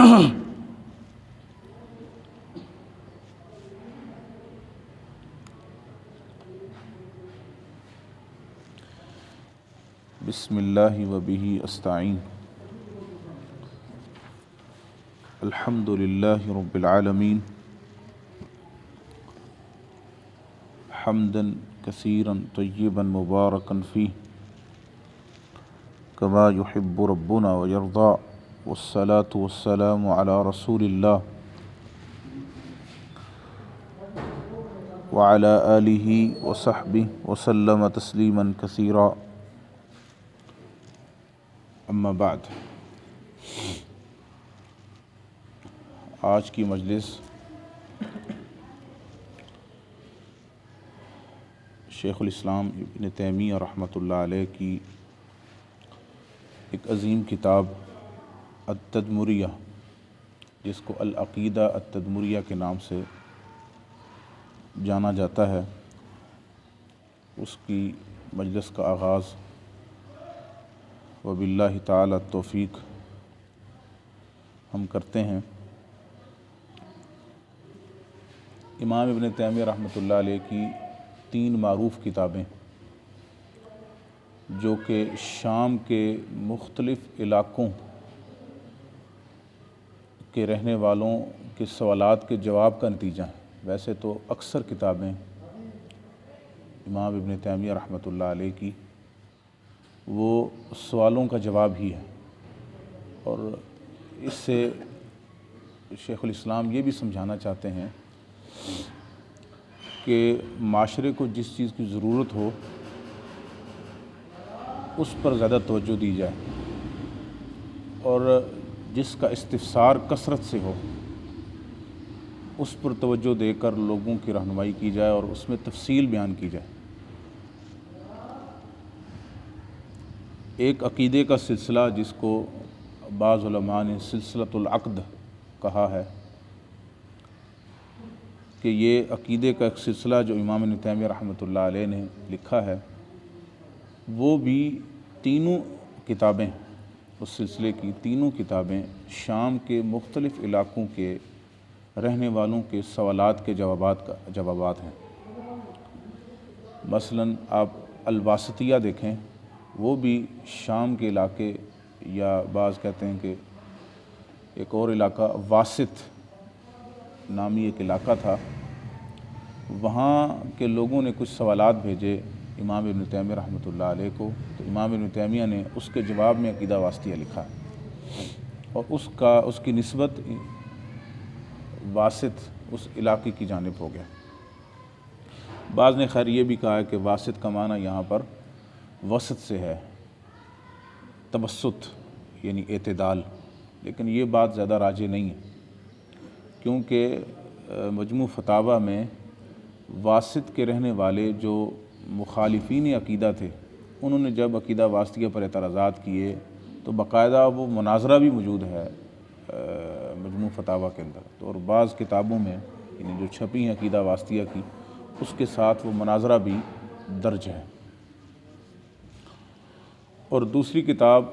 بسم اللہ و بہ استعین الحمد للہ رب العالمین حمدا کثیرا طیبا مبارکا فیہ کما یحب ربنا ویرضى والصلاة والسلام علی رسول اللہ وعلى آلہ وصحبہ وسلم تسلیما کثیرا اما بعد۔ آج کی مجلس شیخ الاسلام ابن تیمیہ رحمۃ اللہ علیہ کی ایک عظیم کتاب التدمریہ، جس کو العقیدہ التدمریہ کے نام سے جانا جاتا ہے، اس کی مجلس کا آغاز وباللہ تعالی توفیق ہم کرتے ہیں۔ امام ابن تیمیہ رحمۃ اللہ علیہ کی 3 معروف کتابیں جو کہ شام کے مختلف علاقوں کے رہنے والوں کے سوالات کے جواب کا نتیجہ ہیں۔ ویسے تو اکثر کتابیں امام ابن تیمیہ رحمۃ اللہ علیہ کی وہ سوالوں کا جواب ہی ہے، اور اس سے شیخ الاسلام یہ بھی سمجھانا چاہتے ہیں کہ معاشرے کو جس چیز کی ضرورت ہو اس پر زیادہ توجہ دی جائے، اور جس کا استفسار کثرت سے ہو اس پر توجہ دے کر لوگوں کی رہنمائی کی جائے اور اس میں تفصیل بیان کی جائے۔ ایک عقیدے کا سلسلہ جس کو بعض علماء نے سلسلۃ العقد کہا ہے، کہ یہ عقیدے کا ایک سلسلہ جو امام ابن تیمیہ رحمۃ اللہ علیہ نے لکھا ہے، وہ بھی تینوں کتابیں، اس سلسلے کی تینوں کتابیں شام کے مختلف علاقوں کے رہنے والوں کے سوالات کے جوابات ہیں۔ مثلاً آپ الواسطیہ دیکھیں، وہ بھی شام کے علاقے، یا بعض کہتے ہیں کہ ایک اور علاقہ واسط نامی ایک علاقہ تھا، وہاں کے لوگوں نے کچھ سوالات بھیجے امام ابن تیمیہ رحمۃ اللہ علیہ کو، تو امام ابن تیمیہ نے اس کے جواب میں عقیدہ واسطیہ لکھا، اور اس کی نسبت واسط اس علاقے کی جانب ہو گیا۔ بعض نے خیر یہ بھی کہا ہے کہ واسط کا معنی یہاں پر وسط سے ہے، توسط یعنی اعتدال، لیکن یہ بات زیادہ راجح نہیں ہے، کیونکہ مجموع فتاویٰ میں واسط کے رہنے والے جو مخالفین عقیدہ تھے، انہوں نے جب عقیدہ واسطیہ پر اعتراضات کیے تو باقاعدہ وہ مناظرہ بھی موجود ہے مجموع فتاویٰ کے اندر، تو اور بعض کتابوں میں یعنی جو چھپی ہیں عقیدہ واسطیہ کی، اس کے ساتھ وہ مناظرہ بھی درج ہے۔ اور دوسری کتاب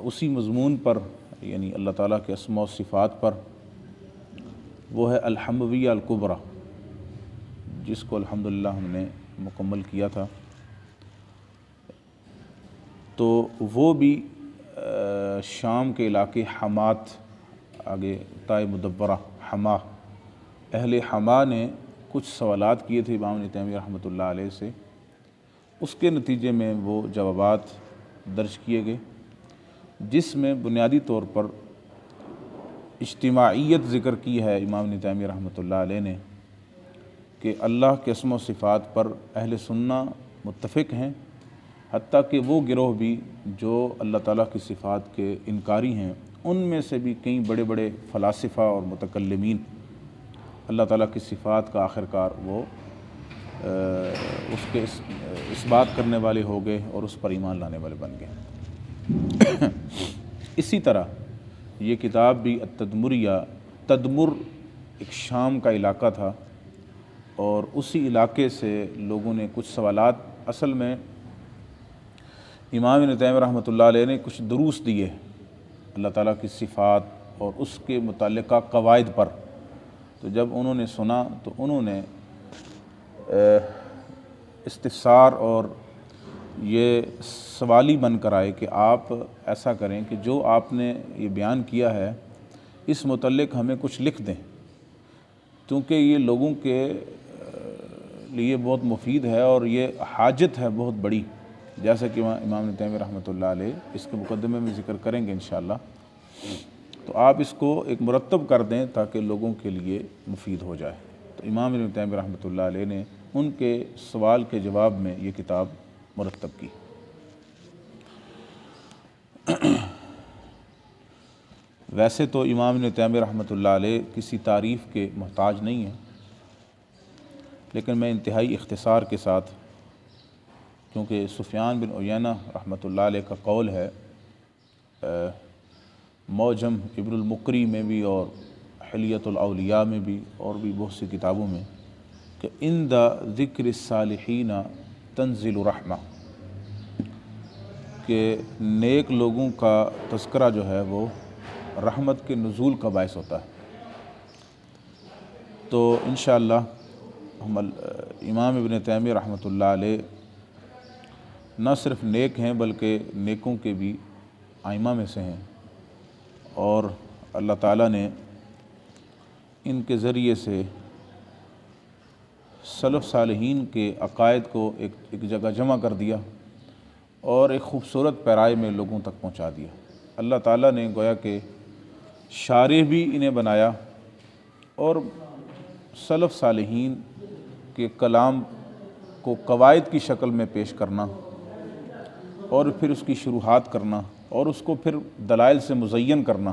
اسی مضمون پر، یعنی اللہ تعالیٰ کے اسماء و صفات پر، وہ ہے الحمویہ الکبریٰ، جس کو الحمدللہ ہم نے مکمل کیا تھا۔ تو وہ بھی شام کے علاقے حمات، آگے تائے مدبرہ حما، اہل حما نے کچھ سوالات کیے تھے امام ابن تیمیہ رحمۃ اللہ علیہ سے، اس کے نتیجے میں وہ جوابات درج کیے گئے، جس میں بنیادی طور پر اجتماعیت ذکر کی ہے امام ابن تیمیہ رحمۃ اللہ علیہ نے، کہ اللہ کے اسماء و صفات پر اہل سنہ متفق ہیں، حتیٰ کہ وہ گروہ بھی جو اللہ تعالیٰ کی صفات کے انکاری ہیں، ان میں سے بھی کئی بڑے بڑے فلاسفہ اور متکلمین اللہ تعالیٰ کی صفات کا آخرکار وہ اس کے اس بات کرنے والے ہو گئے اور اس پر ایمان لانے والے بن گئے۔ اسی طرح یہ کتاب بھی التدمریہ، تدمر ایک شام کا علاقہ تھا، اور اسی علاقے سے لوگوں نے کچھ سوالات، اصل میں امام ابن تیمیہ رحمۃ اللہ علیہ نے کچھ دروس دیے اللہ تعالیٰ کی صفات اور اس کے متعلقہ قواعد پر، تو جب انہوں نے سنا تو انہوں نے استفسار اور یہ سوالی بن کر آئے کہ آپ ایسا کریں کہ جو آپ نے یہ بیان کیا ہے اس متعلق ہمیں کچھ لکھ دیں، کیونکہ یہ لوگوں کے لیے بہت مفید ہے اور یہ حاجت ہے بہت بڑی، جیسا کہ امام ابن تیمیہ رحمۃ اللہ علیہ اس کے مقدمے میں ذکر کریں گے انشاءاللہ۔ تو آپ اس کو ایک مرتب کر دیں تاکہ لوگوں کے لیے مفید ہو جائے۔ تو امام ابن تیمیہ رحمۃ اللہ علیہ نے ان کے سوال کے جواب میں یہ کتاب مرتب کی۔ ویسے تو امام ابن تیمیہ رحمۃ اللہ علیہ کسی تعریف کے محتاج نہیں ہیں، لیکن میں انتہائی اختصار کے ساتھ، کیونکہ سفیان بن عیینہ رحمۃ اللہ علیہ کا قول ہے معجم ابن المقری میں بھی اور حلیۃ الاولیاء میں بھی اور بھی بہت سی کتابوں میں کہ عند ذکر الصالحین تنزل رحمہ، کہ نیک لوگوں کا تذکرہ جو ہے وہ رحمت کے نزول کا باعث ہوتا ہے۔ تو انشاءاللہ ہم امام ابن تیمیہ رحمۃ اللہ علیہ نہ صرف نیک ہیں بلکہ نیکوں کے بھی ائمہ میں سے ہیں، اور اللہ تعالیٰ نے ان کے ذریعے سے سلف صالحین کے عقائد کو ایک جگہ جمع کر دیا اور ایک خوبصورت پیرائے میں لوگوں تک پہنچا دیا۔ اللہ تعالیٰ نے گویا کہ شارح بھی انہیں بنایا اور سلف صالحین کے کلام کو قواعد کی شکل میں پیش کرنا اور پھر اس کی شروحات کرنا اور اس کو پھر دلائل سے مزین کرنا،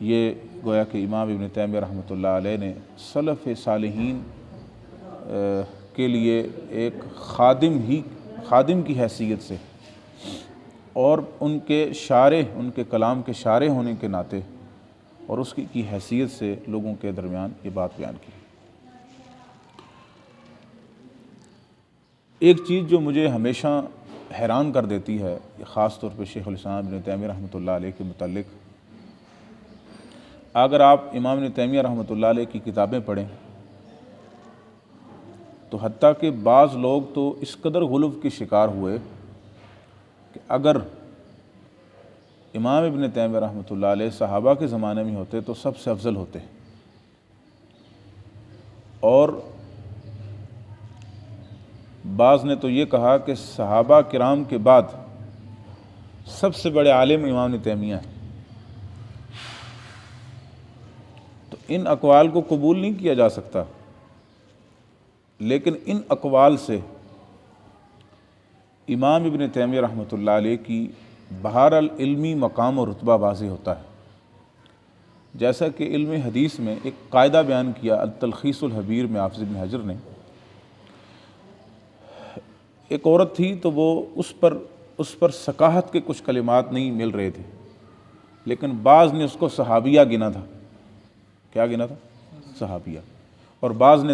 یہ گویا کہ امام ابن تیمیہ رحمۃ اللہ علیہ نے سلف صالحین کے لیے ایک خادم کی حیثیت سے اور ان کے شارح، ان کے کلام کے شارح ہونے کے ناطے اور اس کی حیثیت سے لوگوں کے درمیان یہ بات بیان کی۔ ایک چیز جو مجھے ہمیشہ حیران کر دیتی ہے، خاص طور پہ شیخ الاسلام ابن تیمیہ رحمۃ اللہ علیہ کے متعلق، اگر آپ امام ابن تیمیہ رحمۃ اللہ علیہ کی کتابیں پڑھیں تو حتیٰ کہ بعض لوگ تو اس قدر غلو کی شکار ہوئے کہ اگر امام ابن تیمیہ رحمۃ اللہ علیہ صحابہ کے زمانے میں ہوتے تو سب سے افضل ہوتے، اور بعض نے تو یہ کہا کہ صحابہ کرام کے بعد سب سے بڑے عالم امام ابن تیمیہ ہیں۔ تو ان اقوال کو قبول نہیں کیا جا سکتا، لیکن ان اقوال سے امام ابن تیمیہ رحمۃ اللہ علیہ کی بہرحال علمی مقام و رتبہ واضح ہوتا ہے۔ جیسا کہ علم حدیث میں ایک قاعدہ بیان کیا التلخیص الحبیر میں حافظ ابن حجر نے، ایک عورت تھی تو وہ اس پر ثقاہت کے کچھ کلمات نہیں مل رہے تھے، لیکن بعض نے اس کو صحابیہ گنا تھا۔ کیا گنا تھا؟ صحابیہ۔ اور بعض نے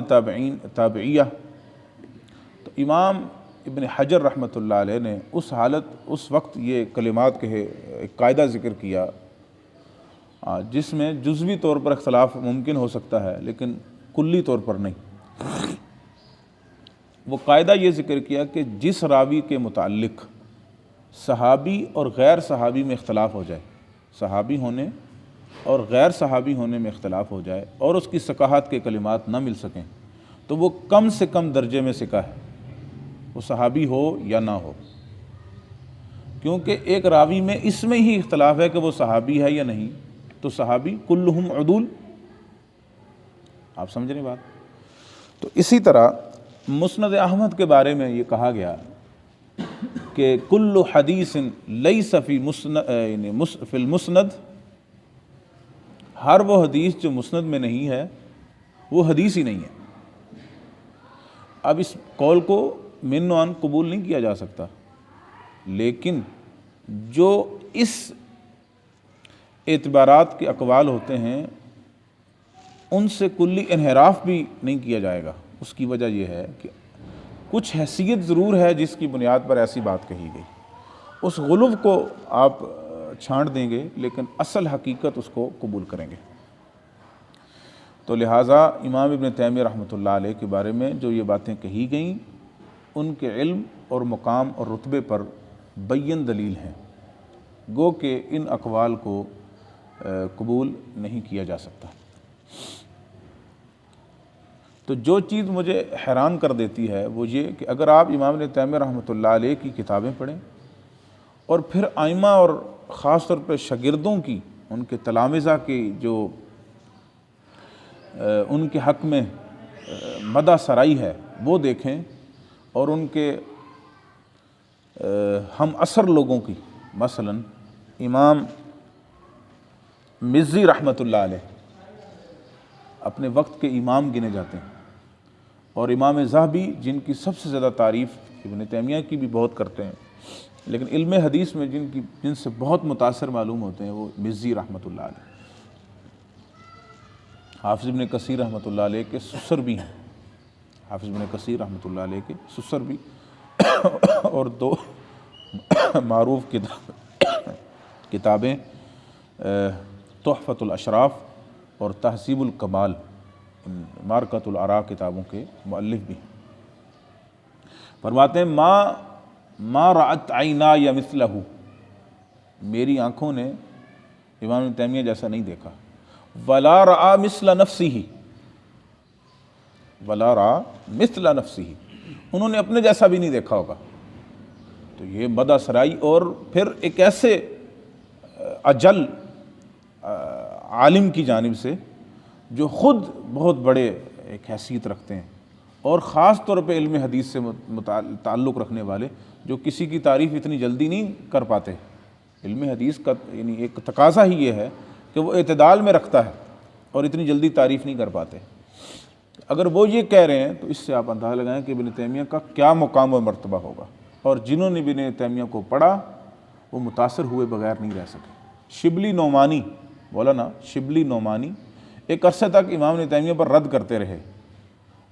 تابعیہ۔ تو امام ابن حجر رحمۃ اللہ علیہ نے اس وقت یہ کلمات کے ایک قاعدہ ذکر کیا جس میں جزوی طور پر اختلاف ممکن ہو سکتا ہے لیکن کلی طور پر نہیں۔ وہ قاعدہ یہ ذکر کیا کہ جس راوی کے متعلق صحابی اور غیر صحابی میں اختلاف ہو جائے، صحابی ہونے اور غیر صحابی ہونے میں اختلاف ہو جائے اور اس کی ثقاہت کے کلمات نہ مل سکیں، تو وہ کم سے کم درجے میں ثقہ ہے، وہ صحابی ہو یا نہ ہو، کیونکہ ایک راوی میں اس میں ہی اختلاف ہے کہ وہ صحابی ہے یا نہیں، تو صحابی کلہم عدول۔ آپ سمجھ رہے بات؟ تو اسی طرح مسند احمد کے بارے میں یہ کہا گیا کہ کل حدیث لیس فی المسند، ہر وہ حدیث جو مسند میں نہیں ہے وہ حدیث ہی نہیں ہے۔ اب اس قول کو من و عن قبول نہیں کیا جا سکتا، لیکن جو اس اعتبارات کے اقوال ہوتے ہیں ان سے کلی انحراف بھی نہیں کیا جائے گا۔ اس کی وجہ یہ ہے کہ کچھ حیثیت ضرور ہے جس کی بنیاد پر ایسی بات کہی گئی، اس غلو کو آپ چھانٹ دیں گے لیکن اصل حقیقت اس کو قبول کریں گے۔ تو لہٰذا امام ابن تیمیہ رحمۃ اللہ علیہ کے بارے میں جو یہ باتیں کہی گئیں ان کے علم اور مقام اور رتبے پر بین دلیل ہیں، گو کہ ان اقوال کو قبول نہیں کیا جا سکتا۔ تو جو چیز مجھے حیران کر دیتی ہے وہ یہ کہ اگر آپ امام ابن تیمیہ رحمۃ اللہ علیہ کی کتابیں پڑھیں اور پھر ائمہ اور خاص طور پہ شاگردوں کی، ان کے تلامذہ کی جو ان کے حق میں مدح سرائی ہے وہ دیکھیں، اور ان کے ہم عصر لوگوں کی، مثلا امام مزی رحمۃ اللہ علیہ اپنے وقت کے امام گنے جاتے ہیں، اور امام ذہبی جن کی سب سے زیادہ تعریف ابن تیمیہ کی بھی بہت کرتے ہیں، لیکن علم حدیث میں جن سے بہت متاثر معلوم ہوتے ہیں وہ مزی رحمۃ اللہ علیہ۔ حافظ ابن کثیر رحمۃ اللہ علیہ کے سسر بھی ہیں، حافظ ابن کثیر رحمۃ اللہ علیہ کے سسر بھی، اور دو معروف کتابیں تحفۃ الاشراف اور تہذیب الکمال، معرکۃ الآراء کتابوں کے مؤلف بھی ہیں۔ فرماتے ہیں ما رأت عینا یا مثلہ، میری آنکھوں نے امام ابن تیمیہ جیسا نہیں دیکھا، ولا رأى مثل نفسہ، ولا رأى مثل نفسہ، انہوں نے اپنے جیسا بھی نہیں دیکھا ہوگا۔ تو یہ مدح سرائی، اور پھر ایک ایسے اجل عالم کی جانب سے جو خود بہت بڑے ایک حیثیت رکھتے ہیں، اور خاص طور پہ علم حدیث سے تعلق رکھنے والے، جو کسی کی تعریف اتنی جلدی نہیں کر پاتے۔ علم حدیث کا یعنی ایک تقاضا ہی یہ ہے کہ وہ اعتدال میں رکھتا ہے اور اتنی جلدی تعریف نہیں کر پاتے۔ اگر وہ یہ کہہ رہے ہیں تو اس سے آپ اندازہ لگائیں کہ ابن تیمیہ کا کیا مقام و مرتبہ ہوگا، اور جنہوں نے ابن تیمیہ کو پڑھا وہ متاثر ہوئے بغیر نہیں رہ سکے۔ شبلی نعمانی، مولانا شبلی نعمانی ایک عرصے تک امام ابن تیمیہ پر رد کرتے رہے،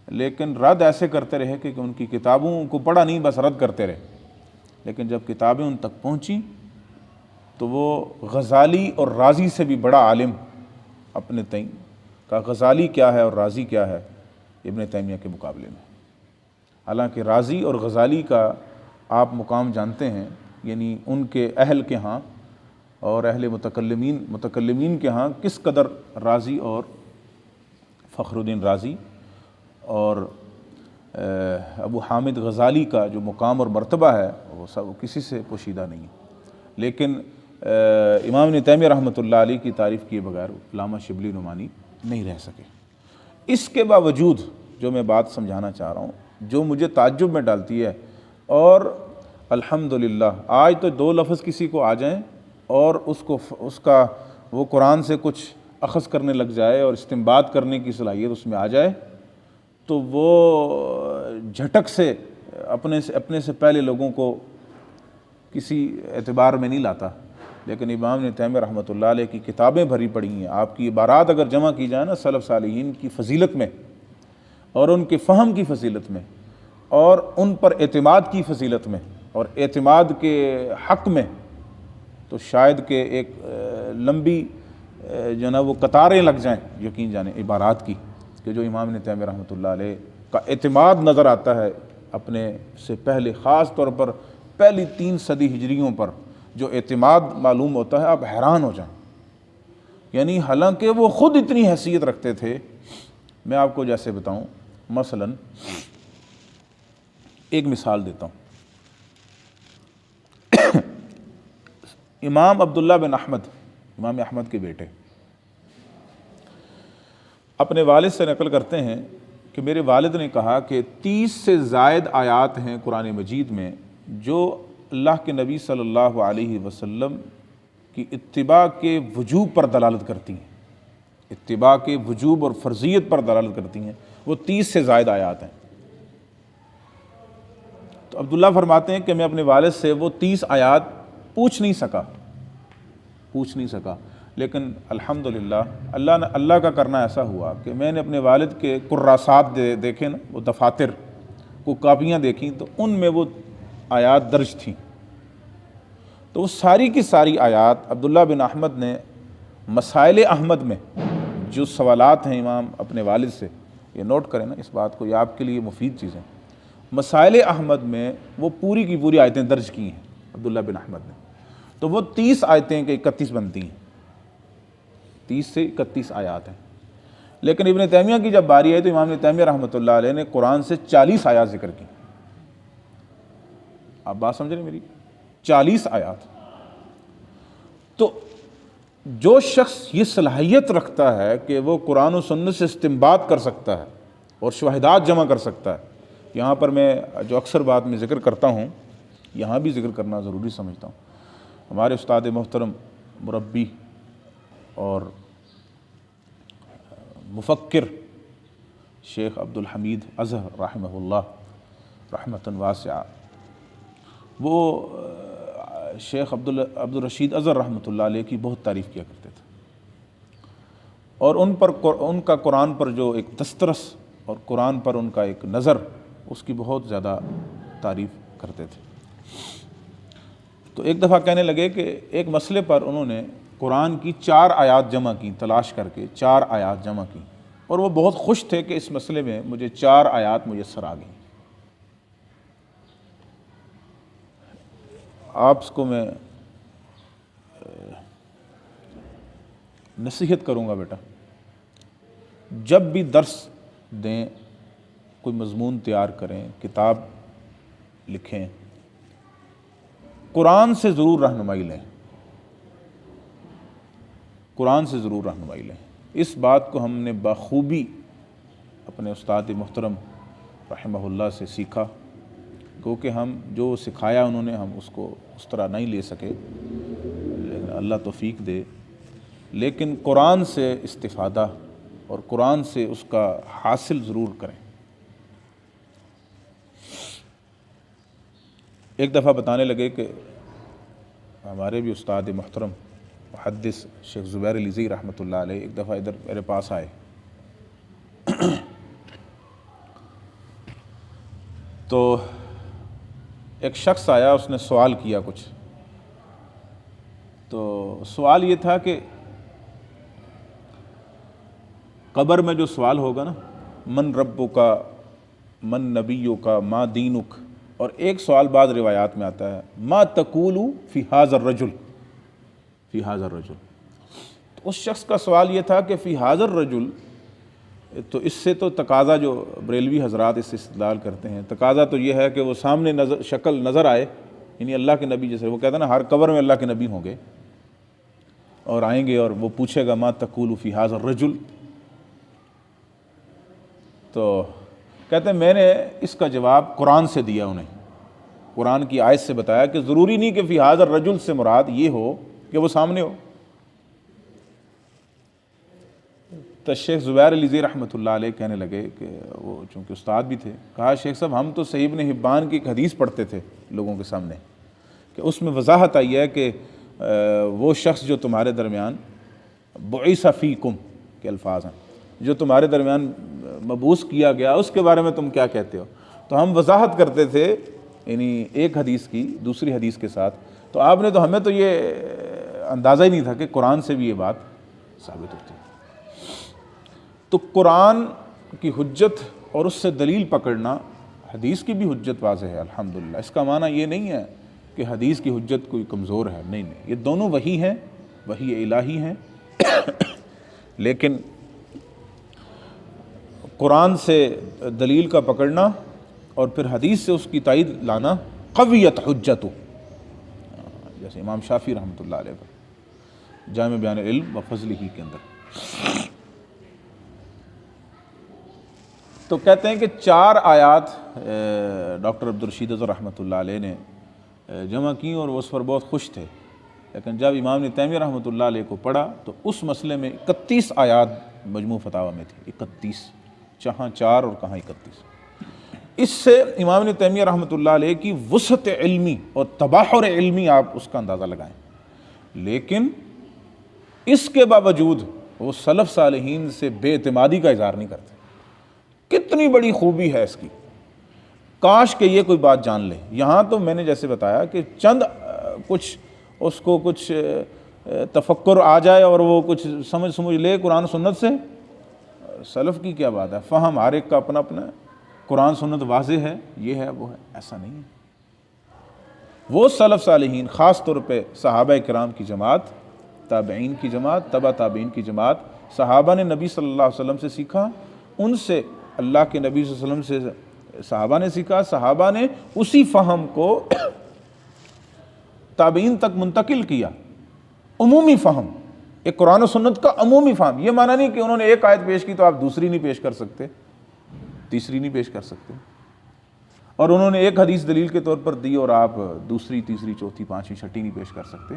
لیکن رد ایسے کرتے رہے کہ ان کی کتابوں کو پڑھا نہیں، بس رد کرتے رہے، لیکن جب کتابیں ان تک پہنچیں تو وہ غزالی اور رازی سے بھی بڑا عالم اپنے تئیں کا، غزالی کیا ہے اور رازی کیا ہے ابن تیمیہ کے مقابلے میں۔ حالانکہ رازی اور غزالی کا آپ مقام جانتے ہیں، یعنی ان کے اہل کے ہاں اور اہل متکلمین کے ہاں کس قدر رازی اور فخر الدین رازی اور ابو حامد غزالی کا جو مقام اور مرتبہ ہے وہ سب کسی سے پوشیدہ نہیں ہے، لیکن امام ابن تیمیہ رحمۃ اللہ علیہ کی تعریف کیے بغیر علامہ شبلی نعمانی نہیں رہ سکے۔ اس کے باوجود جو میں بات سمجھانا چاہ رہا ہوں، جو مجھے تعجب میں ڈالتی ہے، اور الحمدللہ آج تو دو لفظ کسی کو آ جائیں اور اس کا وہ قرآن سے کچھ اخذ کرنے لگ جائے اور استنباط کرنے کی صلاحیت اس میں آ جائے تو وہ جھٹک سے اپنے سے پہلے لوگوں کو کسی اعتبار میں نہیں لاتا، لیکن امام ابن تیمیہ رحمۃ اللہ علیہ کی کتابیں بھری پڑی ہیں، آپ کی عبارات اگر جمع کی جائیں نا سلف صالحین کی فضیلت میں اور ان کے فہم کی فضیلت میں اور ان پر اعتماد کی فضیلت میں اور اعتماد کے حق میں، تو شاید کہ ایک لمبی جو نا وہ قطاریں لگ جائیں یقین جانیں عبارات کی، کہ جو امام ابن تیمیہ رحمۃ اللہ علیہ کا اعتماد نظر آتا ہے اپنے سے پہلے، خاص طور پر پہلی 3 صدی ہجریوں پر جو اعتماد معلوم ہوتا ہے آپ حیران ہو جائیں، یعنی حالانکہ وہ خود اتنی حیثیت رکھتے تھے۔ میں آپ کو جیسے بتاؤں، مثلا ایک مثال دیتا ہوں، امام عبداللہ بن احمد، امام احمد کے بیٹے، اپنے والد سے نقل کرتے ہیں کہ میرے والد نے کہا کہ 30 سے زائد آیات ہیں قرآن مجید میں جو اللہ کے نبی صلی اللہ علیہ وسلم کی اتباع کے وجوب پر دلالت کرتی ہیں، اتباع کے وجوب اور فرضیت پر دلالت کرتی ہیں، وہ 30 سے زائد آیات ہیں۔ تو عبداللہ فرماتے ہیں کہ میں اپنے والد سے وہ 30 آیات پوچھ نہیں سکا، لیکن الحمدللہ اللہ کا کرنا ایسا ہوا کہ میں نے اپنے والد کے کراسات دیکھے نا، وہ دفاتر کو کاپیاں دیکھیں تو ان میں وہ آیات درج تھیں۔ تو وہ ساری کی ساری آیات عبداللہ بن احمد نے مسائل احمد میں جو سوالات ہیں امام اپنے والد سے، یہ نوٹ کریں نا اس بات کو، یہ آپ کے لیے مفید چیزیں، مسائل احمد میں وہ پوری کی پوری آیتیں درج کی ہیں عبداللہ بن احمد نے، تو وہ 30 آیتیں کہ 31 بنتی ہیں، 30 سے 31 آیات ہیں۔ لیکن ابن تیمیہ کی جب باری آئی تو امام ابن تیمیہ رحمۃ اللہ علیہ نے قرآن سے 40 آیات ذکر کی۔ آپ بات سمجھ رہے ہیں میری؟ 40 آیات۔ تو جو شخص یہ صلاحیت رکھتا ہے کہ وہ قرآن و سنت سے استنباط کر سکتا ہے اور شواہدات جمع کر سکتا ہے، یہاں پر میں جو اکثر بات میں ذکر کرتا ہوں یہاں بھی ذکر کرنا ضروری سمجھتا ہوں، ہمارے استاد محترم مربی اور مفکر شیخ عبدالحمید اظہر رحمہ اللہ رحمۃ واسعہ، وہ شیخ عبدالرشید اظہر رحمۃ اللہ علیہ کی بہت تعریف کیا کرتے تھے، اور ان کا قرآن پر جو ایک دسترس اور قرآن پر ان کا ایک نظر، اس کی بہت زیادہ تعریف کرتے تھے۔ تو ایک دفعہ کہنے لگے کہ ایک مسئلے پر انہوں نے قرآن کی 4 آیات جمع کی، تلاش کر کے 4 آیات جمع کی، اور وہ بہت خوش تھے کہ اس مسئلے میں مجھے 4 آیات میسر آ گئیں۔ آپ کو میں نصیحت کروں گا بیٹا، جب بھی درس دیں، کوئی مضمون تیار کریں، کتاب لکھیں، قرآن سے ضرور رہنمائی لیں، قرآن سے ضرور رہنمائی لیں۔ اس بات کو ہم نے بخوبی اپنے استاد محترم رحمہ اللہ سے سیکھا، کیونکہ ہم جو سکھایا انہوں نے ہم اس کو اس طرح نہیں لے سکے، لیکن اللہ توفیق دے، لیکن قرآن سے استفادہ اور قرآن سے اس کا حاصل ضرور کریں۔ ایک دفعہ بتانے لگے کہ ہمارے بھی استاد محترم محدث شیخ زبیر علیزی رحمۃ اللہ علیہ ایک دفعہ ادھر میرے پاس آئے، تو ایک شخص آیا، اس نے سوال کیا کچھ، تو سوال یہ تھا کہ قبر میں جو سوال ہوگا نا، من ربک، من نبیک، ما دینک، اور ایک سوال بعض روایات میں آتا ہے ما تقول فی ھذا الرجل، فی ھذا الرجل۔ تو اس شخص کا سوال یہ تھا کہ فی ھذا الرجل، تو اس سے تو تقاضا، جو بریلوی حضرات اس سے استدلال کرتے ہیں، تقاضا تو یہ ہے کہ وہ سامنے شکل نظر آئے، یعنی اللہ کے نبی، جیسے وہ کہتا ہے نا ہر قبر میں اللہ کے نبی ہوں گے اور آئیں گے، اور وہ پوچھے گا ما تقول فی ھذا الرجل، تو کہتے ہیں میں نے اس کا جواب قرآن سے دیا، انہیں قرآن کی آیت سے بتایا کہ ضروری نہیں کہ فی ھذا الرجل سے مراد یہ ہو کہ وہ سامنے ہو۔ تو شیخ زبیر علیزی رحمۃ اللہ علیہ کہنے لگے کہ وہ چونکہ استاد بھی تھے، کہا شیخ صاحب ہم تو صحیح ابن حبان کی ایک حدیث پڑھتے تھے لوگوں کے سامنے، کہ اس میں وضاحت آئی ہے کہ وہ شخص جو تمہارے درمیان بعث فیکم کے الفاظ ہیں، جو تمہارے درمیان مبعوث کیا گیا، اس کے بارے میں تم کیا کہتے ہو؟ تو ہم وضاحت کرتے تھے، یعنی ایک حدیث کی دوسری حدیث کے ساتھ، تو آپ نے تو ہمیں تو یہ اندازہ ہی نہیں تھا کہ قرآن سے بھی یہ بات ثابت ہوتی ہے۔ تو قرآن کی حجت اور اس سے دلیل پکڑنا، حدیث کی بھی حجت واضح ہے الحمدللہ۔ اس کا معنی یہ نہیں ہے کہ حدیث کی حجت کوئی کمزور ہے، نہیں، یہ دونوں وحی ہیں، وحی الہی ہیں، لیکن قرآن سے دلیل کا پکڑنا اور پھر حدیث سے اس کی تائید لانا قویت حجت، جیسے امام شافعی رحمۃ اللہ علیہ کا جامع بیان علم و فضلہ کے اندر۔ تو کہتے ہیں کہ 4 آیات ڈاکٹر عبدالرشید اظہر رحمۃ اللہ علیہ نے جمع کی اور وہ اس پر بہت خوش تھے، لیکن جب امام ابن تیمیہ رحمۃ اللہ علیہ کو پڑھا تو اس مسئلے میں 31 آیات مجموع فتاویٰ میں تھی، 31، جہاں 4 اور کہاں 31۔ اس سے امام ابن تیمیہ رحمۃ اللہ علیہ کی وسعت علمی اور تباحر علمی آپ اس کا اندازہ لگائیں، لیکن اس کے باوجود وہ سلف صالحین سے بے اعتمادی کا اظہار نہیں کرتے۔ کتنی بڑی خوبی ہے اس کی، کاش کہ یہ کوئی بات جان لے۔ یہاں تو میں نے جیسے بتایا کہ چند کچھ اس کو کچھ تفکر آ جائے اور وہ کچھ سمجھ لے قرآن سنت سے. سلف کی کیا بات ہے, فہم ہر ایک کا اپنا اپنا ہے. قرآن سنت واضح ہے, یہ ہے وہ ہے, ایسا نہیں ہے. وہ سلف صالحین, خاص طور پہ صحابہ کرام کی جماعت, تابعین کی جماعت, تبع تابعین کی جماعت, صحابہ نے نبی صلی اللہ علیہ وسلم سے سیکھا, ان سے اللہ کے نبی صلی اللہ علیہ وسلم سے صحابہ نے سیکھا, صحابہ نے اسی فہم کو تابعین تک منتقل کیا. عمومی فہم, ایک قرآن و سنت کا عمومی فہم. یہ معنی نہیں کہ انہوں نے ایک آیت پیش کی تو آپ دوسری نہیں پیش کر سکتے, تیسری نہیں پیش کر سکتے, اور انہوں نے ایک حدیث دلیل کے طور پر دی اور آپ دوسری, تیسری, چوتھی, پانچویں, چھٹی نہیں پیش کر سکتے.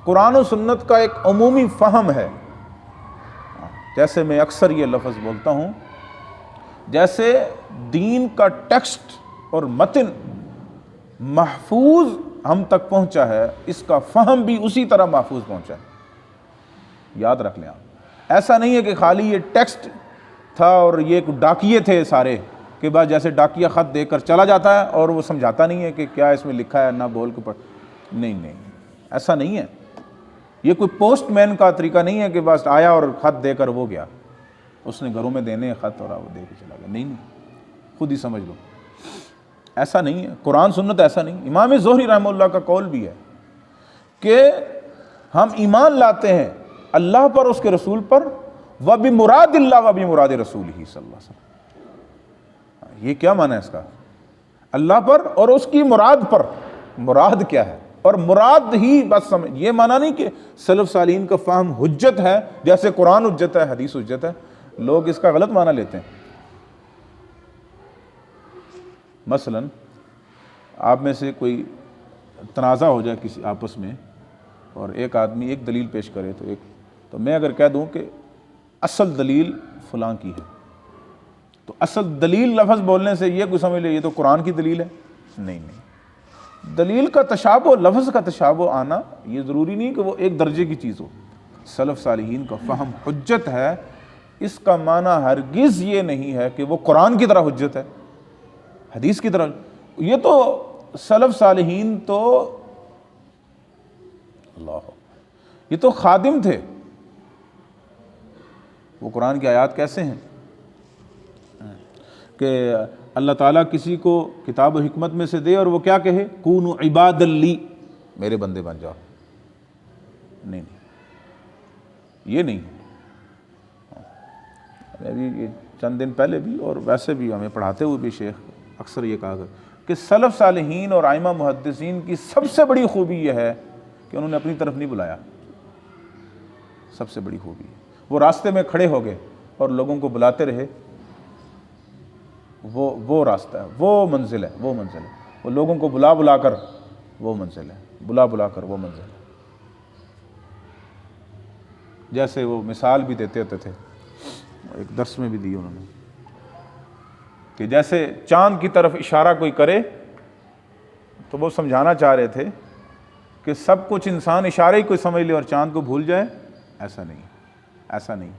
قرآن و سنت کا ایک عمومی فہم ہے. جیسے میں اکثر یہ لفظ بولتا ہوں, جیسے دین کا ٹیکسٹ اور متن محفوظ ہم تک پہنچا ہے, اس کا فہم بھی اسی طرح محفوظ پہنچا ہے. یاد رکھ لیں آپ, ایسا نہیں ہے کہ خالی یہ ٹیکسٹ تھا اور یہ ڈاکیے تھے سارے, کہ بعد جیسے ڈاکیہ خط دے کر چلا جاتا ہے اور وہ سمجھاتا نہیں ہے کہ کیا اس میں لکھا ہے, نہ بول کے پڑھ. نہیں, ایسا نہیں ہے. یہ کوئی پوسٹ مین کا طریقہ نہیں ہے کہ بس آیا اور خط دے کر وہ گیا, اس نے گھروں میں دینے خط اور وہ دے کے چلا گیا. نہیں, خود ہی سمجھ لو, ایسا نہیں ہے. قرآن سنت ایسا نہیں. امام زہری رحمہ اللہ کا قول بھی ہے کہ ہم ایمان لاتے ہیں اللہ پر, اس کے رسول پر, وَبِمُرَادِ اللَّهِ وَبِمُرَادِ رَسُولِهِ صلی اللہ علیہ وسلم. یہ کیا معنی ہے اس کا؟ اللہ پر اور اس کی مراد پر. مراد کیا ہے؟ اور مراد ہی بس سمجھ. یہ معنی نہیں کہ سلف صالحین کا فہم حجت ہے, جیسے قرآن حجت ہے, حدیث حجت ہے. لوگ اس کا غلط معنی لیتے ہیں. مثلا آپ میں سے کوئی تنازع ہو جائے کسی آپس میں, اور ایک آدمی ایک دلیل پیش کرے, تو میں اگر کہہ دوں کہ اصل دلیل فلاں کی ہے, تو اصل دلیل لفظ بولنے سے یہ کوئی سمجھ لے یہ تو قرآن کی دلیل ہے. نہیں, دلیل کا تشابہ, لفظ کا تشابہ آنا یہ ضروری نہیں کہ وہ ایک درجے کی چیز ہو. سلف صالحین کا فہم حجت ہے, اس کا معنی ہرگز یہ نہیں ہے کہ وہ قرآن کی طرح حجت ہے, حدیث کی طرح. یہ تو سلف صالحین تو اللہ, یہ تو خادم تھے. وہ قرآن کی آیات کیسے ہیں کہ اللہ تعالیٰ کسی کو کتاب و حکمت میں سے دے اور وہ کیا کہے, کونوا عبادا لی, میرے بندے بن جاؤ. نہیں, یہ نہیں. ابھی یہ چند دن پہلے بھی اور ویسے بھی ہمیں پڑھاتے ہوئے بھی شیخ اکثر یہ کہا کہ سلف صالحین اور ائمہ محدثین کی سب سے بڑی خوبی یہ ہے کہ انہوں نے اپنی طرف نہیں بلایا. سب سے بڑی خوبی ہے وہ راستے میں کھڑے ہو گئے اور لوگوں کو بلاتے رہے. وہ راستہ ہے, وہ منزل ہے, وہ منزل ہے. وہ لوگوں کو بلا کر وہ منزل ہے, بلا کر وہ منزل ہے. جیسے وہ مثال بھی دیتے ہوتے تھے, ایک درس میں بھی دی انہوں نے, کہ جیسے چاند کی طرف اشارہ کوئی کرے تو وہ سمجھانا چاہ رہے تھے کہ سب کچھ انسان اشارے ہی کوئی سمجھ لے اور چاند کو بھول جائے. ایسا نہیں, ایسا نہیں.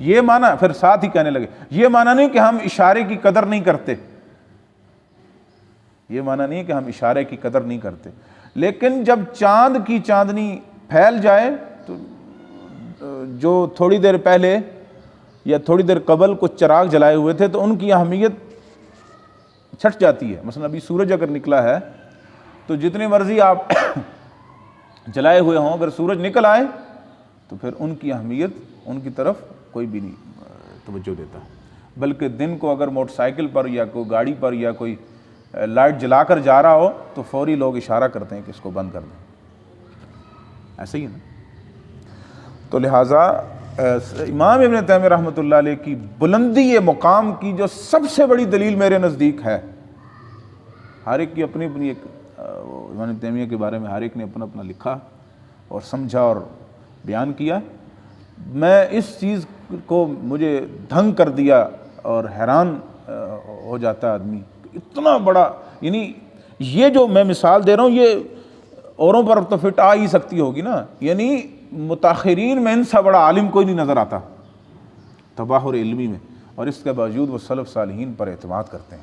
یہ معنی پھر ساتھ ہی کہنے لگے, یہ معنی نہیں کہ ہم اشارے کی قدر نہیں کرتے, یہ معنی نہیں کہ ہم اشارے کی قدر نہیں کرتے, لیکن جب چاند کی چاندنی پھیل جائے تو جو تھوڑی دیر پہلے یا تھوڑی دیر قبل کچھ چراغ جلائے ہوئے تھے تو ان کی اہمیت چھٹ جاتی ہے. مثلا ابھی سورج اگر نکلا ہے تو جتنی مرضی آپ جلائے ہوئے ہوں, اگر سورج نکل آئے تو پھر ان کی اہمیت, ان کی طرف کوئی بھی نہیں توجہ دیتا. بلکہ دن کو اگر موٹر سائیکل پر یا کوئی گاڑی پر یا کوئی لائٹ جلا کر جا رہا ہو تو فوری لوگ اشارہ کرتے ہیں کہ اس کو بند کر دیں. ایسا ہی ہے نا. تو لہٰذا امام ابن تیمیہ رحمۃ اللہ علیہ کی بلندی مقام کی جو سب سے بڑی دلیل میرے نزدیک ہے, ہر ایک کی اپنی اپنی ایک, امام ابن تیمیہ کے بارے میں ہر ایک نے اپنا اپنا لکھا اور سمجھا اور بیان کیا. میں اس چیز کو مجھے دھنگ کر دیا اور حیران ہو جاتا آدمی, اتنا بڑا, یعنی یہ جو میں مثال دے رہا ہوں یہ اوروں پر تو فٹ آ ہی سکتی ہوگی نا. یعنی متاخرین میں ان سے بڑا عالم کوئی نہیں نظر آتا تباہر علمی میں, اور اس کے باوجود وہ سلف صالحین پر اعتماد کرتے ہیں,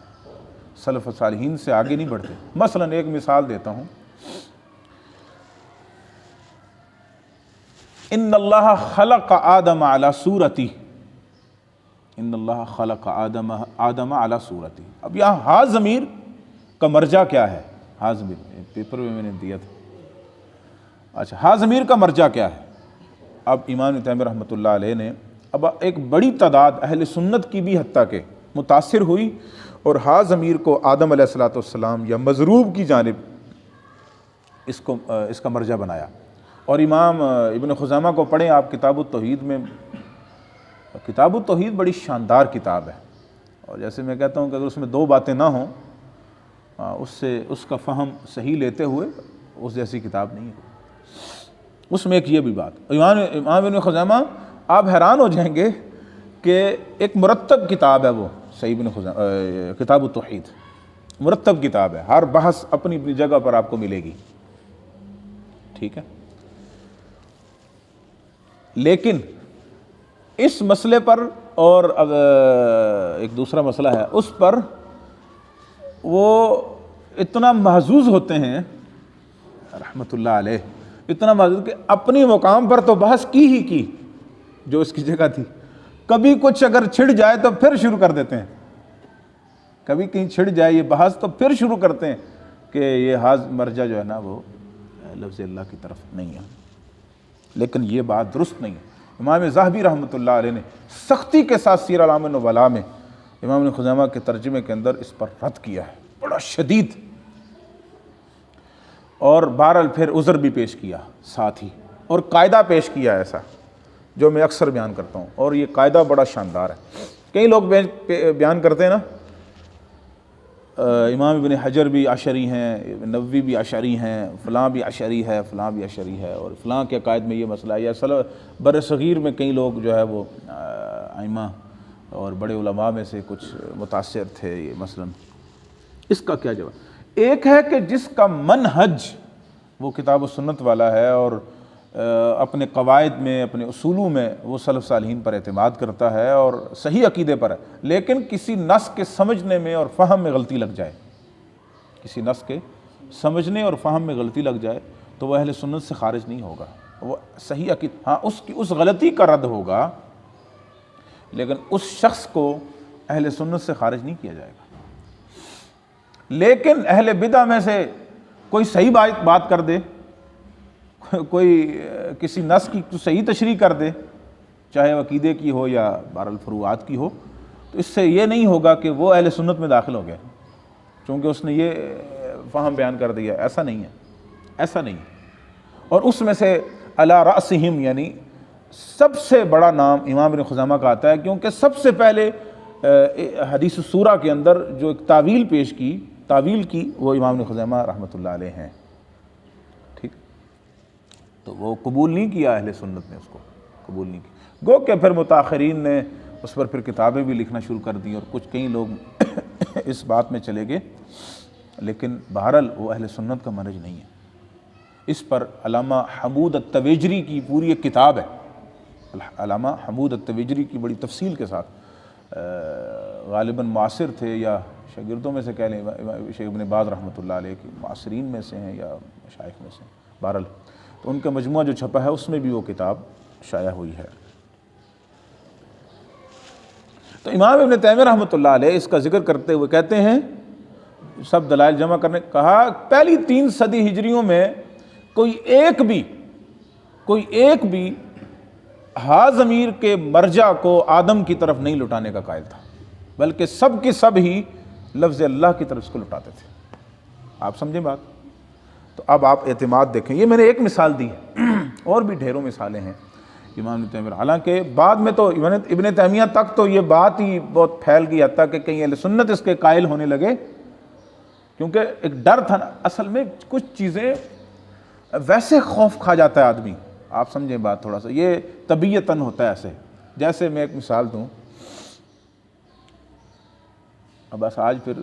سلف صالحین سے آگے نہیں بڑھتے. مثلا ایک مثال دیتا ہوں, ان اللہ خلق آدم علی صورتی، ان اللہ خلق آدم علی صورتی. اب یہاں ہا ضمیر کا مرجع کیا ہے؟ ہا ضمیر پیپر میں نے دیا تھا. اچھا، ہا ضمیر کا مرجع کیا ہے؟ اب امام ابن تیمیہ رحمۃ اللہ علیہ نے اب ایک بڑی تعداد اہل سنت کی بھی حتیٰ کہ متاثر ہوئی اور ہا ضمیر کو آدم علیہ الصلوۃ والسلام یا مضروب کی جانب اس کا مرجع بنایا. اور امام ابن خزیمہ کو پڑھیں آپ کتاب التوحید میں. کتاب التوحید بڑی شاندار کتاب ہے، اور جیسے میں کہتا ہوں کہ اگر اس میں دو باتیں نہ ہوں اس کا فہم صحیح لیتے ہوئے اس جیسی کتاب نہیں ہے. اس میں ایک یہ بھی بات، امام ابن خزیمہ آپ حیران ہو جائیں گے کہ ایک مرتب کتاب ہے وہ صحیح ابن خزیمہ کتاب التوحید، مرتب کتاب ہے، ہر بحث اپنی اپنی جگہ پر آپ کو ملے گی. ٹھیک ہے، لیکن اس مسئلے پر اور ایک دوسرا مسئلہ ہے اس پر وہ اتنا محظوظ ہوتے ہیں رحمۃ اللہ علیہ، اتنا محظوظ کہ اپنی مقام پر تو بحث کی جو اس کی جگہ تھی. کبھی کچھ اگر چھڑ جائے تو پھر شروع کر دیتے ہیں، کبھی کہیں چھڑ جائے یہ بحث تو پھر شروع کرتے ہیں کہ یہ حاض مرجع جو ہے نا وہ لفظ اللہ کی طرف نہیں ہے. لیکن یہ بات درست نہیں ہے. امام ذہبی رحمۃ اللہ علیہ نے سختی کے ساتھ سیر اعلام النبلاء میں امام ابن خزیمہ کے ترجمے کے اندر اس پر رد کیا ہے بڑا شدید، اور بہرحال پھر عذر بھی پیش کیا ساتھ ہی، اور قاعدہ پیش کیا ایسا جو میں اکثر بیان کرتا ہوں، اور یہ قاعدہ بڑا شاندار ہے. کئی لوگ بیان کرتے ہیں نا امام ابن حجر بھی اشعری ہیں، نووی بھی اشعری ہیں، فلاں بھی اشعری ہے، فلاں بھی اشعری ہے، اور فلاں کے عقائد میں یہ مسئلہ ہے. یا بر صغیر میں کئی لوگ جو ہے وہ ائمہ اور بڑے علماء میں سے کچھ متاثر تھے یہ مثلا. اس کا کیا جواب؟ ایک ہے کہ جس کا منہج وہ کتاب و سنت والا ہے اور اپنے قواعد میں اپنے اصولوں میں وہ سلف صالحین پر اعتماد کرتا ہے اور صحیح عقیدے پر ہے، لیکن کسی نص کے سمجھنے میں اور فہم میں غلطی لگ جائے، کسی نص کے سمجھنے اور فہم میں غلطی لگ جائے تو وہ اہل سنت سے خارج نہیں ہوگا، وہ صحیح عقیدہ، ہاں اس غلطی کا رد ہوگا، لیکن اس شخص کو اہل سنت سے خارج نہیں کیا جائے گا. لیکن اہل بدعہ میں سے کوئی صحیح بات کر دے، کوئی کسی نص کی صحیح تشریح کر دے، چاہے عقیدے کی ہو یا بہرحال فروعات کی ہو، تو اس سے یہ نہیں ہوگا کہ وہ اہل سنت میں داخل ہو گئے چونکہ اس نے یہ فہم بیان کر دیا. ایسا نہیں ہے، ایسا نہیں ہے. اور اس میں سے علی رأسہم یعنی سب سے بڑا نام امام ابن خزیمہ کا آتا ہے، کیونکہ سب سے پہلے حدیث السورہ کے اندر جو ایک تعویل کی وہ امام ابن خزیمہ رحمۃ اللہ علیہ ہیں. ٹھیک، تو وہ قبول نہیں کیا، اہل سنت نے اس کو قبول نہیں کیا. گو کہ پھر متاخرین نے اس پر پھر کتابیں بھی لکھنا شروع کر دیں اور کچھ کئی لوگ اس بات میں چلے گئے، لیکن بہرحال وہ اہل سنت کا منہج نہیں ہے. اس پر علامہ حمود التویجری کی پوری ایک کتاب ہے، علامہ حمود التویجری کی بڑی تفصیل کے ساتھ، غالباً معاصر تھے یا شاگردوں میں سے کہہ لیں، شیخ ابن باز رحمۃ اللہ علیہ کے معاصرین میں سے ہیں یا مشائخ میں سے ہیں. بہرحال تو ان کا مجموعہ جو چھپا ہے اس میں بھی وہ کتاب شائع ہوئی ہے. تو امام ابن تیمیہ رحمۃ اللہ علیہ اس کا ذکر کرتے ہوئے کہتے ہیں، سب دلائل جمع کرنے کہا، پہلی 3 صدی ہجریوں میں کوئی ایک بھی ہا ضمیر کے مرجع کو آدم کی طرف نہیں لٹانے کا قائل تھا، بلکہ سب کے سب ہی لفظ اللہ کی طرف اس کو لٹاتے تھے. آپ سمجھیں بات؟ تو اب آپ اعتماد دیکھیں، یہ میں نے ایک مثال دی ہے، اور بھی ڈھیروں مثالیں ہیں امام ابن تیمیہ. حالانکہ بعد میں تو ابن تیمیہ تک تو یہ بات ہی بہت پھیل گئی، حتیٰ کہ کئی اہل سنت اس کے قائل ہونے لگے، کیونکہ ایک ڈر تھا نا. اصل میں کچھ چیزیں ویسے خوف کھا جاتا ہے آدمی، آپ سمجھیں بات تھوڑا سا، یہ طبیعتاً ہوتا ہے ایسے. جیسے میں ایک مثال دوں، اب بس آج پھر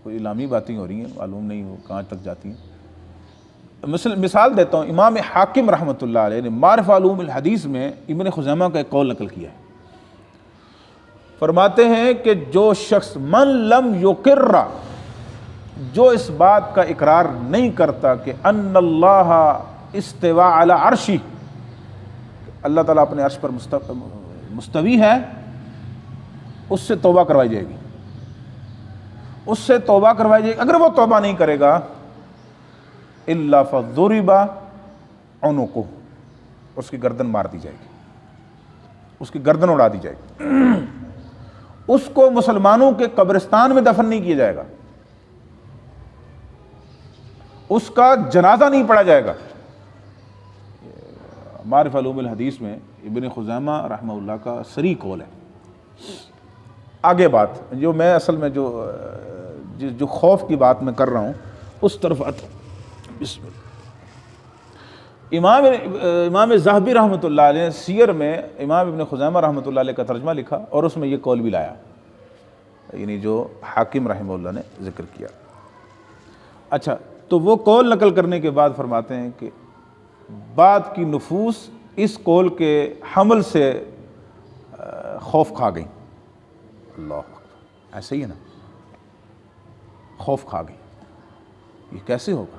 کوئی اعلامی باتیں ہو رہی ہیں، معلوم نہیں وہ کہاں تک جاتی ہیں. مثال دیتا ہوں، امام حاکم رحمۃ اللہ علیہ نے معرف علوم الحدیث میں ابن خزیمہ کا ایک قول نقل کیا ہے. فرماتے ہیں کہ جو شخص من لم یقر، جو اس بات کا اقرار نہیں کرتا کہ ان اللہ استوى علی عرشہ، اللہ تعالیٰ اپنے عرش پر مستوی ہے، اس سے توبہ کروائی جائے گی، اس سے توبہ کروائی جائے گی۔ اگر وہ توبہ نہیں کرے گا الا فضرب عنقہ، اس کی گردن مار دی جائے گی، اس کی گردن اڑا دی جائے گی، اس کو مسلمانوں کے قبرستان میں دفن نہیں کیا جائے گا، اس کا جنازہ نہیں پڑھا جائے گا۔ معرف علوم الحدیث میں ابن خزیمہ رحمہ اللہ کا صریح قول ہے۔ آگے بات جو میں اصل میں جو خوف کی بات میں کر رہا ہوں اس طرف آتا ہوں۔ بسم اللہ۔ امام ذہبی رحمۃ اللہ علیہ سیر میں امام ابن خزیمہ رحمۃ اللہ علیہ کا ترجمہ لکھا اور اس میں یہ قول بھی لایا، یعنی جو حاکم رحمہ اللہ نے ذکر کیا۔ اچھا، تو وہ قول نقل کرنے کے بعد فرماتے ہیں کہ بعد کی نفوس اس قول کے حمل سے خوف کھا گئی۔ اللہ اکبر، ایسے ہی ہے نا، خوف کھا گئی۔ یہ کیسے ہوگا؟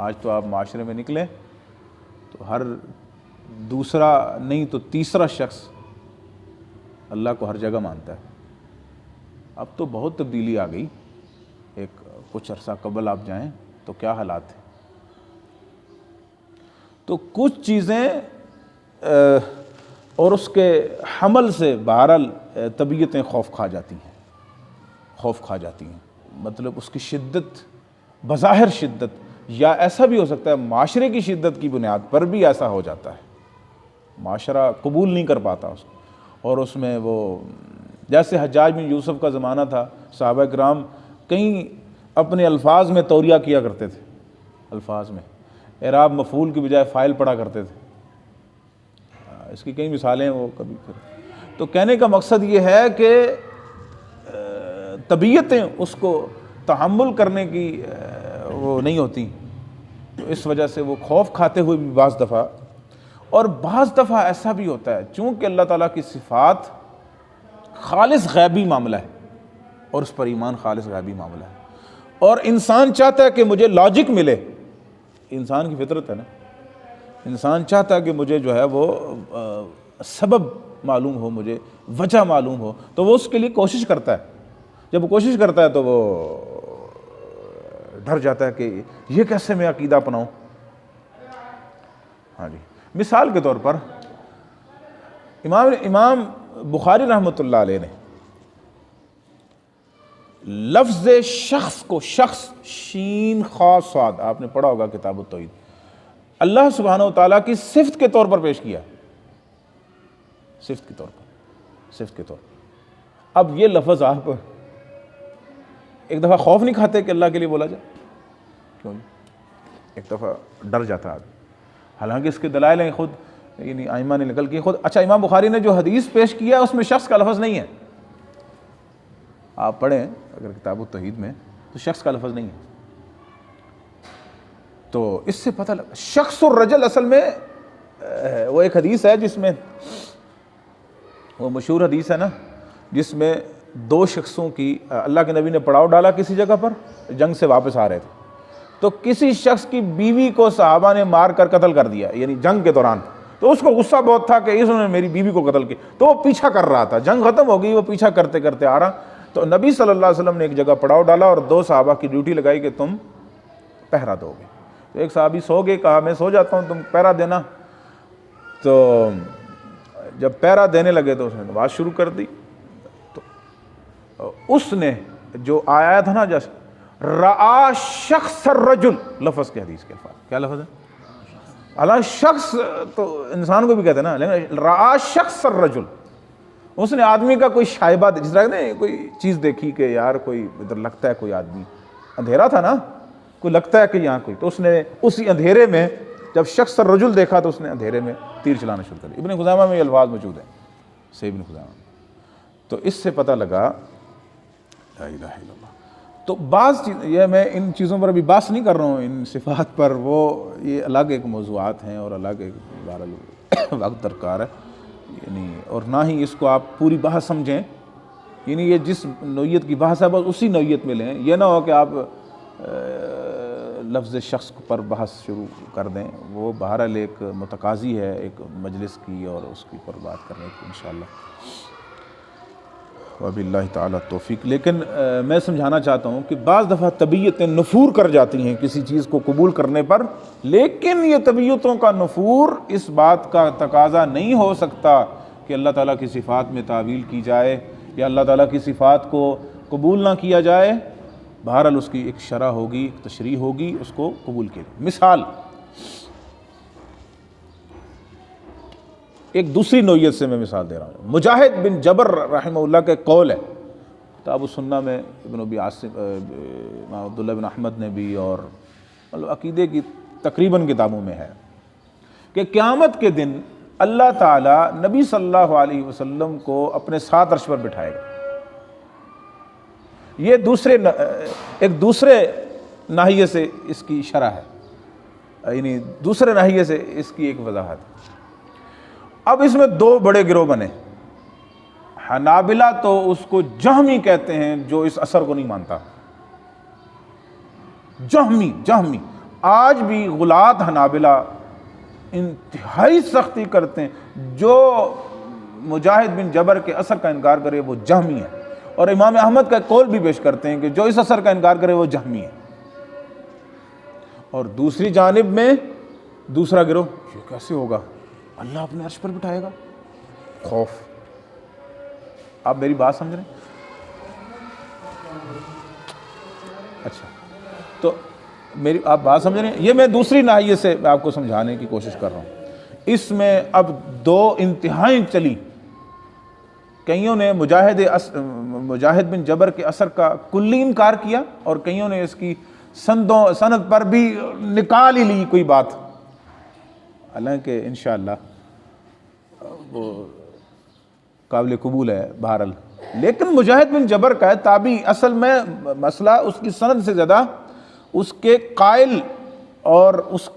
آج تو آپ معاشرے میں نکلیں تو ہر دوسرا نہیں تو تیسرا شخص اللہ کو ہر جگہ مانتا ہے۔ اب تو بہت تبدیلی آ گئی، کچھ عرصہ قبل آپ جائیں تو کیا حالات تھے۔ تو کچھ چیزیں اور اس کے حمل سے بہرحال طبیعتیں خوف کھا جاتی ہیں، مطلب اس کی شدت، بظاہر شدت، یا ایسا بھی ہو سکتا ہے معاشرے کی شدت کی بنیاد پر بھی ایسا ہو جاتا ہے، معاشرہ قبول نہیں کر پاتا اس کو، اور اس میں وہ جیسے حجاج بن یوسف کا زمانہ تھا، صحابہ کرام کہیں اپنے الفاظ میں توریہ کیا کرتے تھے، الفاظ میں اعراب مفعول کی بجائے فاعل پڑھا کرتے تھے۔ اس کی کئی مثالیں وہ کبھی تو کہنے کا مقصد یہ ہے کہ طبیعتیں اس کو تحمل کرنے کی وہ نہیں ہوتی، تو اس وجہ سے وہ خوف کھاتے ہوئے بھی بعض دفعہ، اور بعض دفعہ ایسا بھی ہوتا ہے چونکہ اللہ تعالیٰ کی صفات خالص غیبی معاملہ ہے اور اس پر ایمان خالص غیبی معاملہ ہے، اور انسان چاہتا ہے کہ مجھے لاجک ملے، انسان کی فطرت ہے نا، انسان چاہتا ہے کہ مجھے جو ہے وہ سبب معلوم ہو، مجھے وجہ معلوم ہو، تو وہ اس کے لیے کوشش کرتا ہے۔ جب وہ کوشش کرتا ہے تو وہ ڈر جاتا ہے کہ یہ کیسے میں عقیدہ اپناؤں۔ ہاں جی، مثال کے طور پر امام بخاری رحمۃ اللہ علیہ نے لفظ شخص کو، شخص شین خا صاد، آپ نے پڑھا ہوگا کتاب التوحید، اللہ سبحانہ و تعالیٰ کی صفت کے طور پر پیش کیا، صفت کے طور پر۔ اب یہ لفظ آپ ایک دفعہ خوف نہیں کھاتے کہ اللہ کے لیے بولا جائے؟ کیوں نہیں؟ ایک دفعہ ڈر جاتا آدمی، حالانکہ اس کے دلائل ہیں خود، یعنی ائمہ نے نقل کی خود۔ اچھا، امام بخاری نے جو حدیث پیش کیا اس میں شخص کا لفظ نہیں ہے، آپ پڑھیں اگر کتاب التوحید میں تو شخص کا لفظ نہیں ہے، تو اس سے پتہ لگا شخص الرجل اصل میں وہ ایک حدیث ہے جس میں وہ مشہور حدیث ہے نا، جس میں دو شخصوں کی اللہ کے نبی نے پڑاؤ ڈالا کسی جگہ پر، جنگ سے واپس آ رہے تھے، تو کسی شخص کی بیوی کو صحابہ نے مار کر قتل کر دیا، یعنی جنگ کے دوران، تو اس کو غصہ بہت تھا کہ اس نے میری بیوی کو قتل کیا، تو وہ پیچھا کر رہا تھا، جنگ ختم ہو گئی، وہ پیچھا کرتے کرتے آ رہا، تو نبی صلی اللہ علیہ وسلم نے ایک جگہ پڑاؤ ڈالا اور دو صحابہ کی ڈیوٹی لگائی کہ تم پہرا دو گے، تو ایک صحابی سو گئے، کہا میں سو جاتا ہوں تم پہرا دینا، تو جب پہرا دینے لگے تو اس نے نماز شروع کر دی، تو اس نے جو آیا تھا نا جیسے رآ شخص الرجل، لفظ کے حدیث کے الفاظ کیا لفظ ہے، حالانکہ شخص تو انسان کو بھی کہتے ہیں نا، لیکن رآ شخص الرجل، اس نے آدمی کا کوئی شائبہ، جس طرح نے کوئی چیز دیکھی کہ یار کوئی ادھر لگتا ہے کوئی آدمی، اندھیرا تھا نا، کوئی لگتا ہے کہ یہاں کوئی، تو اس نے اسی اندھیرے میں جب شخص الرجل دیکھا تو اس نے اندھیرے میں تیر چلانا شروع کر دیا۔ ابن خزیمہ میں یہ الفاظ موجود ہیں، صحیح ابن خزیمہ میں، تو اس سے پتہ لگا لا الہ الا اللہ۔ تو بعض چیز، یہ میں ان چیزوں پر ابھی بحث نہیں کر رہا ہوں، ان صفات پر، وہ یہ الگ ایک موضوعات ہیں اور الگ ایک بہرحال وقت درکار ہے، یعنی اور نہ ہی اس کو آپ پوری بحث سمجھیں، یعنی یہ جس نوعیت کی بحث ہے بس اسی نوعیت میں لیں، یہ نہ ہو کہ آپ لفظ شخص پر بحث شروع کر دیں، وہ بہرحال ایک متقاضی ہے ایک مجلس کی اور اس کے اوپر بات کرنے کی انشاءاللہ، وباللہ تعالیٰ توفیق۔ لیکن میں سمجھانا چاہتا ہوں کہ بعض دفعہ طبیعتیں نفور کر جاتی ہیں کسی چیز کو قبول کرنے پر، لیکن یہ طبیعتوں کا نفور اس بات کا تقاضا نہیں ہو سکتا کہ اللہ تعالیٰ کی صفات میں تعویل کی جائے یا اللہ تعالیٰ کی صفات کو قبول نہ کیا جائے۔ بہرحال اس کی ایک شرح ہوگی، ایک تشریح ہوگی، اس کو قبول کیا جائے۔ مثال ایک دوسری نوعیت سے میں مثال دے رہا ہوں۔ مجاہد بن جبر رحمہ اللہ کا قول ہے، کتاب السنہ میں ابن ابی عاصم، عبداللہ بن احمد نے بھی، اور مطلب عقیدے کی تقریباً کتابوں میں ہے کہ قیامت کے دن اللہ تعالیٰ نبی صلی اللہ علیہ وسلم کو اپنے ساتھ عرش پر بٹھائے گا۔ یہ ایک دوسرے ناحیے سے اس کی شرح ہے، یعنی دوسرے ناحیے سے اس کی ایک وضاحت ہے۔ اب اس میں دو بڑے گروہ بنے۔ حنابلہ تو اس کو جہمی کہتے ہیں جو اس اثر کو نہیں مانتا، جہمی آج بھی غلاۃ حنابلہ انتہائی سختی کرتے ہیں، جو مجاہد بن جبر کے اثر کا انکار کرے وہ جہمی ہے، اور امام احمد کا قول بھی پیش کرتے ہیں کہ جو اس اثر کا انکار کرے وہ جہمی ہے۔ اور دوسری جانب میں دوسرا گروہ، یہ کیسے ہوگا، اللہ اپنے عرش پر بٹھائے گا، خوف۔ آپ میری بات سمجھ رہے ہیں؟ اچھا، تو میری آپ بات سمجھ رہے ہیں؟ یہ میں دوسری ناحیے سے آپ کو سمجھانے کی کوشش کر رہا ہوں۔ اس میں اب دو انتہائیں چلی، کئیوں نے مجاہد بن جبر کے اثر کا کلی انکار کیا، اور کئیوں نے اس کی سند پر بھی نکال ہی لی کوئی بات، حالانکہ انشاءاللہ وہ قابل قبول ہے بہرحال۔ لیکن مجاہد بن جبر کا ہے تابعی، اصل میں مسئلہ اس کی سند سے زیادہ اس کے قائل اور اس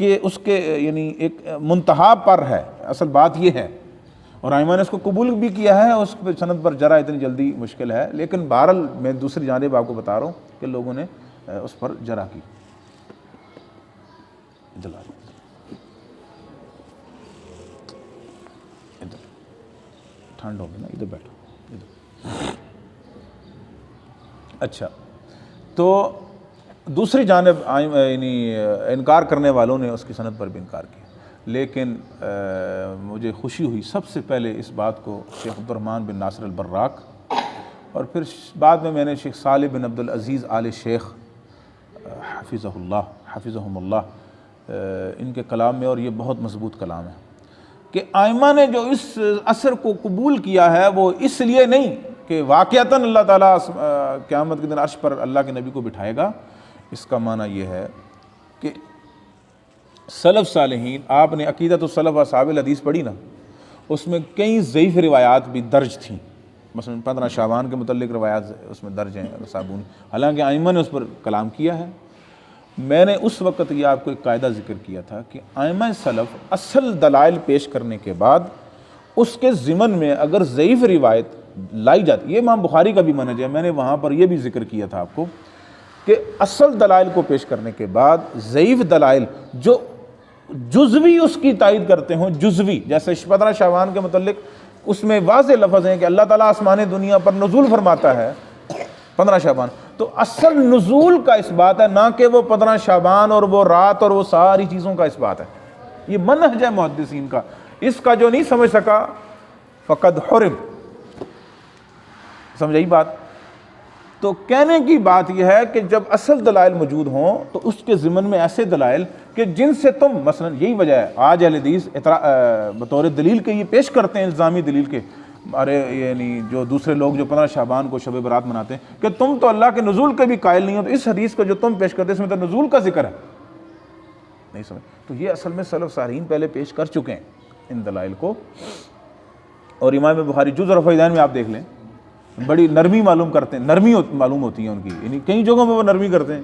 کے یعنی ایک منتہا پر ہے، اصل بات یہ ہے، اور ائمہ نے اس کو قبول بھی کیا ہے، اس پہ سند پر جرح اتنی جلدی مشکل ہے، لیکن بہرحال میں دوسری جانب آپ کو بتا رہا ہوں کہ لوگوں نے اس پر جرح کی۔ ادھر ٹھنڈ ہوگی نا، ادھر بیٹھو ادھر۔ اچھا، تو دوسری جانب یعنی انکار کرنے والوں نے اس کی سند پر بھی انکار کیا، لیکن مجھے خوشی ہوئی سب سے پہلے اس بات کو شیخ عبد الرحمن بن ناصر البراق، اور پھر بعد میں نے شیخ صالح بن عبد العزیز آل شیخ حفظہم اللہ ان کے کلام میں، اور یہ بہت مضبوط کلام ہے، کہ ائمہ نے جو اس اثر کو قبول کیا ہے وہ اس لیے نہیں کہ واقعتاً اللہ تعالیٰ قیامت کے دن عرش پر اللہ کے نبی کو بٹھائے گا، اس کا معنی یہ ہے کہ سلف صالحین، آپ نے عقیدۃ السلف و اصحاب الحدیث پڑھی نا، اس میں کئی ضعیف روایات بھی درج تھیں، مثلا 15 شعبان کے متعلق روایات اس میں درج ہیں صابون، حالانکہ ائمہ نے اس پر کلام کیا ہے۔ میں نے اس وقت یہ آپ کو ایک قاعدہ ذکر کیا تھا کہ ائمہ سلف اصل دلائل پیش کرنے کے بعد اس کے ضمن میں اگر ضعیف روایت لائی جاتی، یہ امام بخاری کا بھی منہج ہے، میں نے وہاں پر یہ بھی ذکر کیا تھا آپ کو کہ اصل دلائل کو پیش کرنے کے بعد ضعیف دلائل جو جزوی اس کی تائید کرتے ہوں، جزوی، جیسے 15 شعبان کے متعلق اس میں واضح لفظ ہیں کہ اللہ تعالیٰ آسمان دنیا پر نزول فرماتا ہے 15 شعبان، تو اصل نزول کا اس بات ہے، نہ کہ وہ 15 شعبان اور وہ رات اور وہ ساری چیزوں کا اس بات ہے۔ یہ منہج ہے محدثین کا، اس کا جو نہیں سمجھ سکا فقد حرم، سمجھائی بات؟ تو کہنے کی بات یہ ہے کہ جب اصل دلائل موجود ہوں تو اس کے ضمن میں ایسے دلائل کہ جن سے تم، مثلا یہی وجہ ہے آج اہل حدیث بطور دلیل کے یہ پیش کرتے ہیں، الزامی دلیل کے، یعنی جو دوسرے لوگ جو 15 شعبان کو شب برات مناتے ہیں، کہ تم تو اللہ کے نزول کے بھی قائل نہیں ہو، تو اس حدیث کو جو تم پیش کرتے ہیں اس میں تو نزول کا ذکر ہے، نہیں سمجھ؟ تو یہ اصل میں سلف صالحین پہلے پیش کر چکے ہیں ان دلائل کو، اور امام بخاری جز رفع یدین میں آپ دیکھ لیں، بڑی نرمی معلوم کرتے ہیں، نرمی معلوم ہوتی ہے ان کی، یعنی کئی جگہوں میں وہ نرمی کرتے ہیں،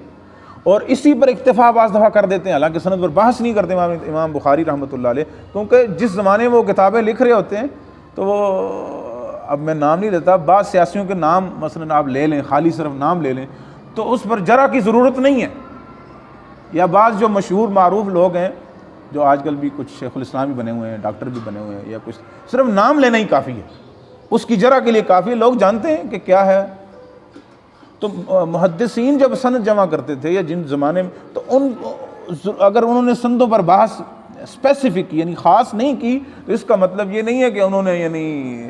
اور اسی پر اکتفا بعض دفعہ کر دیتے ہیں، حالانکہ سند پر بحث نہیں کرتے امام بخاری رحمۃ اللہ علیہ، کیونکہ جس زمانے میں وہ کتابیں لکھ رہے ہوتے ہیں تو وہ، اب میں نام نہیں لیتا، بعض سیاسیوں کے نام مثلا آپ لے لیں، خالی صرف نام لے لیں تو اس پر جرح کی ضرورت نہیں ہے، یا بعض جو مشہور معروف لوگ ہیں جو آج کل بھی کچھ شیخ الاسلام بھی بنے ہوئے ہیں، ڈاکٹر بھی بنے ہوئے ہیں، یا کچھ صرف نام لینا ہی کافی ہے، اس کی جرح کے لیے کافی ہے، لوگ جانتے ہیں کہ کیا ہے۔ تو محدثین جب سند جمع کرتے تھے یا جن زمانے میں، تو اگر انہوں نے سندوں پر بحث اسپیسیفک یعنی خاص نہیں کی تو اس کا مطلب یہ نہیں ہے کہ انہوں نے یعنی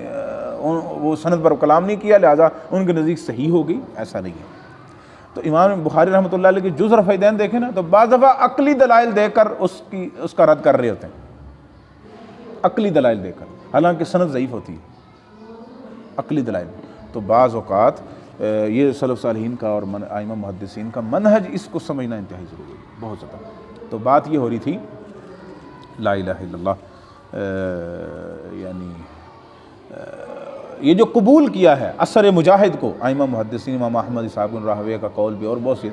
وہ سند پر کلام نہیں کیا لہٰذا ان کے نزدیک صحیح ہو گئی، ایسا نہیں ہے۔ تو امام بخاری رحمۃ اللہ علیہ کے جز رفع دین دیکھیں نا، تو بعض دفعہ عقلی دلائل دے کر اس کا رد کر رہے ہوتے ہیں، عقلی دلائل دے کر، حالانکہ سند ضعیف ہوتی ہے عقلی دلائل۔ تو بعض اوقات یہ سلف صالحین کا اور ائمہ محدثین کا منہج، اس کو سمجھنا انتہائی ضروری ہے، بہت زیادہ۔ تو بات یہ ہو رہی تھی لا الہ الا اللہ، یعنی یہ جو قبول کیا ہے اثر مجاہد کو ائمہ محدثین، امام احمد، اسحاق بن راہویہ کا قول بھی اور بہت سے،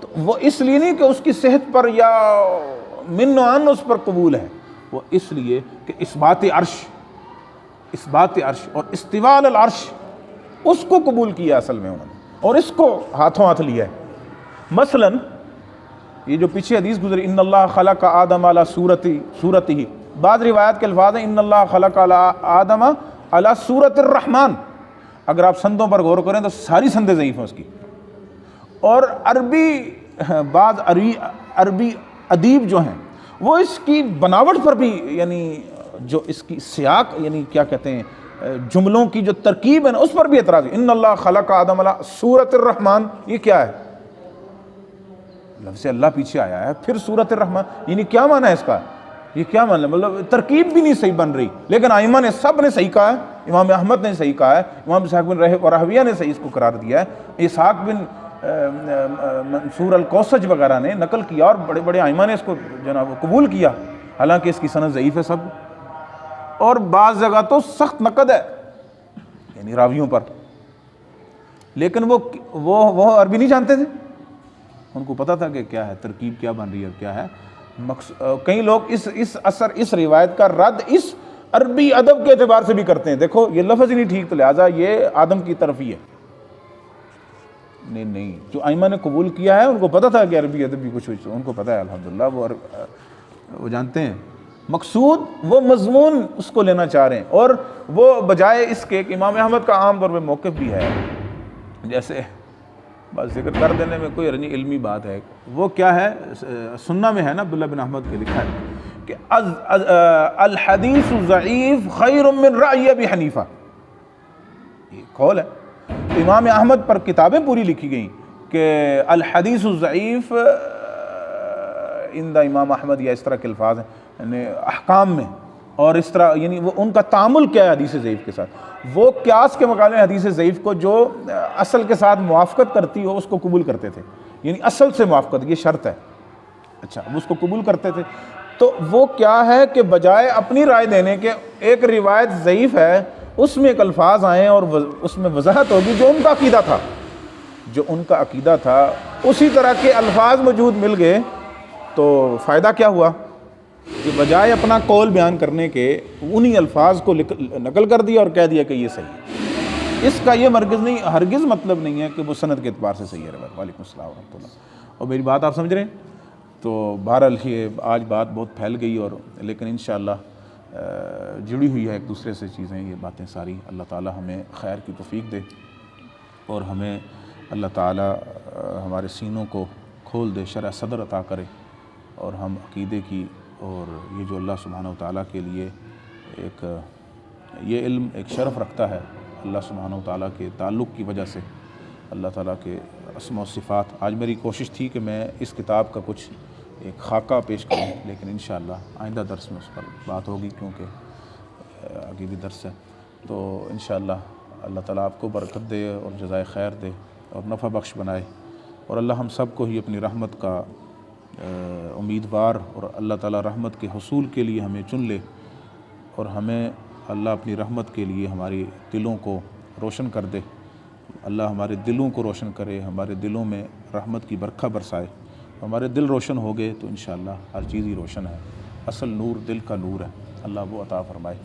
تو وہ اس لیے نہیں کہ اس کی صحت پر یا من و عن اس پر قبول ہے، وہ اس لیے کہ اثبات عرش اور استواء علی العرش اس کو قبول کیا اصل میں انہوں نے، اور اس کو ہاتھوں ہاتھ لیا ہے۔ مثلا یہ جو پیچھے حدیث گزری ان اللہ خلق آدم علی صورتہ، بعض روایات کے الفاظ ہیں ان اللہ خلق آدم علی صورت الرحمن، اگر آپ سندوں پر غور کریں تو ساری سندیں ضعیف ہیں اس کی، اور بعض عربی ادیب جو ہیں وہ اس کی بناوٹ پر بھی یعنی جو اس کی سیاق یعنی کیا کہتے ہیں جملوں کی جو ترکیب ہے نا اس پر بھی اعتراض ہے۔ ان اللہ خلق آدم علی صورت الرحمن، یہ کیا ہے؟ لفظ اللہ پیچھے آیا ہے، پھر صورت الرحمن، یعنی کیا معنی ہے اس کا؟ یہ کیا معنی ہے؟ مطلب ترکیب بھی نہیں صحیح بن رہی، لیکن ائمہ نے سب نے صحیح کہا ہے، امام احمد نے صحیح کہا ہے، امام اسحاق بن راہویہ نے صحیح اس کو قرار دیا ہے، اسحاق بن منصور الکوسج وغیرہ نے نقل کیا، اور بڑے بڑے ائمہ نے اس کو جناب قبول کیا، حالانکہ اس کی سند ضعیف ہے سب، اور بعض جگہ تو سخت نقد ہے یعنی راویوں پر، لیکن وہ عربی نہیں جانتے تھے، ان کو پتہ تھا کہ کیا ہے ترکیب، کیا بن رہی ہے اور کیا ہے۔ کئی لوگ اس روایت کا رد اس عربی ادب کے اعتبار سے بھی کرتے ہیں، دیکھو یہ لفظ ہی نہیں ٹھیک تو لہٰذا یہ آدم کی طرف ہی ہے۔ نہیں، جو ائمہ نے قبول کیا ہے ان کو پتہ تھا کہ عربی ادب بھی کچھ ان کو پتہ ہے، الحمدللہ وہ جانتے ہیں، مقصود وہ مضمون اس کو لینا چاہ رہے ہیں، اور وہ بجائے اس کے کہ امام احمد کا عام طور پہ موقف بھی ہے، جیسے بس ذکر کر دینے میں کوئی علمی بات ہے، وہ کیا ہے سنہ میں ہے نا، عبداللہ بن احمد کے لکھا ہے کہ الحدیث ضعیف خیر من رأی ابی حنیفہ، یہ قول ہے۔ امام احمد پر کتابیں پوری لکھی گئیں کہ الحدیث الضعیف عند امام احمد، یا اس طرح کے الفاظ ہیں یعنی احکام میں، اور اس طرح یعنی وہ ان کا تعامل کیا ہے حدیث ضعیف کے ساتھ، وہ قیاس کے مقابلے میں حدیث ضعیف کو جو اصل کے ساتھ موافقت کرتی ہو اس کو قبول کرتے تھے، یعنی اصل سے موافقت، یہ شرط ہے، اچھا وہ اس کو قبول کرتے تھے۔ تو وہ کیا ہے کہ بجائے اپنی رائے دینے کے ایک روایت ضعیف ہے اس میں ایک الفاظ آئیں اور اس میں وضاحت ہوگی جو ان کا عقیدہ تھا، اسی طرح کے الفاظ موجود مل گئے، تو فائدہ کیا ہوا کہ بجائے اپنا قول بیان کرنے کے انہی الفاظ کو نقل کر دیا اور کہہ دیا کہ یہ صحیح ہے۔ اس کا یہ ہرگز مطلب نہیں ہے کہ وہ سند کے اعتبار سے صحیح ہے۔ وعلیکم السلام ورحمۃ اللہ۔ اور میری بات آپ سمجھ رہے ہیں؟ تو بہرحال یہ آج بات بہت پھیل گئی، اور لیکن انشاءاللہ جڑی ہوئی ہے ایک دوسرے سے چیزیں، یہ باتیں ساری۔ اللہ تعالی ہمیں خیر کی توفیق دے، اور ہمیں اللہ تعالی ہمارے سینوں کو کھول دے، شرح صدر عطا کرے، اور ہم عقیدے کی اور یہ جو اللہ سبحانہ و تعالیٰ کے لیے یہ علم ایک شرف رکھتا ہے، اللہ سبحانہ و تعالیٰ کے تعلق کی وجہ سے، اللہ تعالیٰ کے اسماء و صفات۔ آج میری کوشش تھی کہ میں اس کتاب کا کچھ ایک خاکہ پیش کروں، لیکن انشاءاللہ آئندہ درس میں اس پر بات ہوگی، کیونکہ آگے بھی درس ہے۔ تو انشاءاللہ اللہ تعالیٰ آپ کو برکت دے اور جزائے خیر دے اور نفع بخش بنائے، اور اللہ ہم سب کو ہی اپنی رحمت کا امیدوار، اور اللہ تعالیٰ رحمت کے حصول کے لیے ہمیں چن لے، اور ہمیں اللہ اپنی رحمت کے لیے ہماری دلوں کو روشن کر دے، اللہ ہمارے دلوں کو روشن کرے، ہمارے دلوں میں رحمت کی برکھا برسائے۔ ہمارے دل روشن ہو گئے تو انشاءاللہ ہر چیز ہی روشن ہے، اصل نور دل کا نور ہے، اللہ وہ عطا فرمائے۔